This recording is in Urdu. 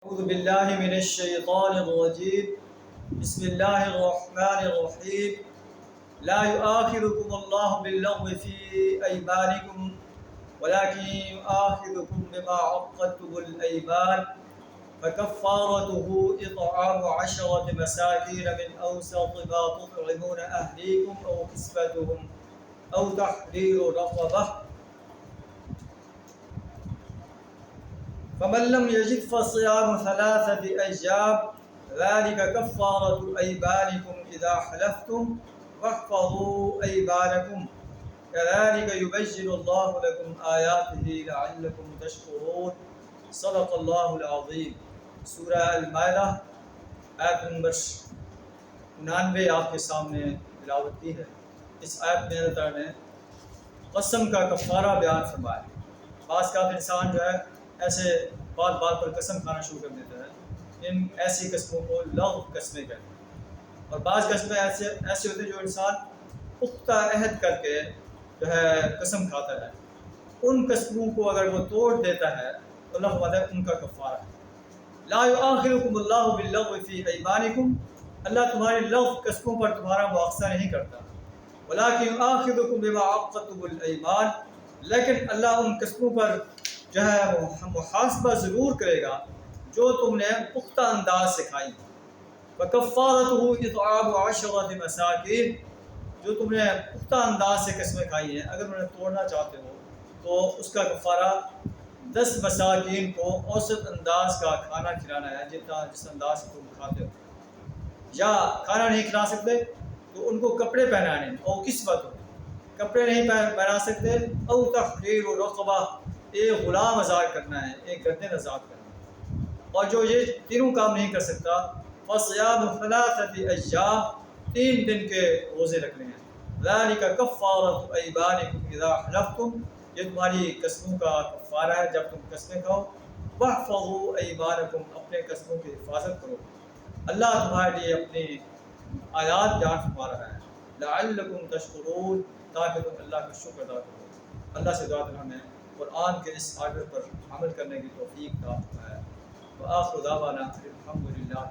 اعوذ باللہ من الشیطان الرجیم بسم اللہ الرحمن الرحیم لا یؤاخذکم اللہ باللغو فی ایمانکم ولکن یؤاخذکم بما عقدتم الایمان فکفارته اطعام 10 مساکین من اوسط ما تطعمون اہلیکم او کسوتهم او تحریر رقبہ فمن لم يجد فصيام 3 أيام ذلك كفارة أيمانكم إذا حلفتم واحفظوا أيمانكم كذلك يبين الله لكم آياته لعلكم تشكرون صدق الله العظيم سورہ المائدہ آیت نمبر 99 آپ کے سامنے تلاوت کی ہے۔ اس آیت میں اللہ تعالیٰ نے قسم کا کفارہ بیان فرمایا۔ بعض کا انسان جو ہے ایسے بات پر قسم کھانا شروع کر دیتا ہے، ان ایسی قسموں کو لغو قسمیں کہتے ہیں، اور بعض قسمیں ایسے ہوتے ہیں جو انسان پختہ عہد کر کے جو ہے قسم کھاتا ہے، ان قسموں کو اگر وہ توڑ دیتا ہے تو اللہ فرماتا ہے ان کا کفارہ ہے۔ لا یؤاخذکم اللہ باللغو فی ایمانکم، اللہ تمہاری لغو قسموں پر تمہارا مواخذہ نہیں کرتا، ولکن یؤاخذکم بما عقدتم الایمان، لیکن اللہ ان قسموں پر جو ہے محاسبہ ضرور کرے گا جو تم نے پختہ انداز سے کھائی۔ وَكَفَّارَتُهُ إِطْعَامُ 10 مساکین، جو تم نے پختہ انداز سے قسمیں کھائی ہیں اگر انہیں توڑنا چاہتے ہو تو اس کا کفارہ 10 مساکین کو اوسط انداز کا کھانا کھلانا ہے، جس انداز سے تم کھاتے ہو۔ یا کھانا نہیں کھلا سکتے تو ان کو کپڑے پہنانے، او کسوت ہو، کپڑے نہیں پہنا سکتے، او تحریر رقبہ، ایک غلام آزاد کرنا ہے، ایک گردن آزاد کرنا ہے۔ اور جو یہ تینوں کام نہیں کر سکتا فصیام 3 ایام، 3 دن کے روزے رکھنے ہیں۔ ذالک کفارۃ ایمانکم اذا حلفتم، یہ تمہاری قسموں کا کفارہ ہے جب تم قسمیں کھاؤ۔ واحفظوا ایمانکم، اپنے قسموں کی حفاظت کرو۔ اللہ تمہارے لیے اپنی آیات بیان فرما رہا ہے، لعلکم تشکرون، تاکہ تم اللہ کا شکر ادا کرو۔ اللہ سے دعا کرنا ہمیں قرآن کے اس آرڈر پر عمل کرنے کی توفیق عطا فرمائے۔ وآخر دعوانا الحمدللہ۔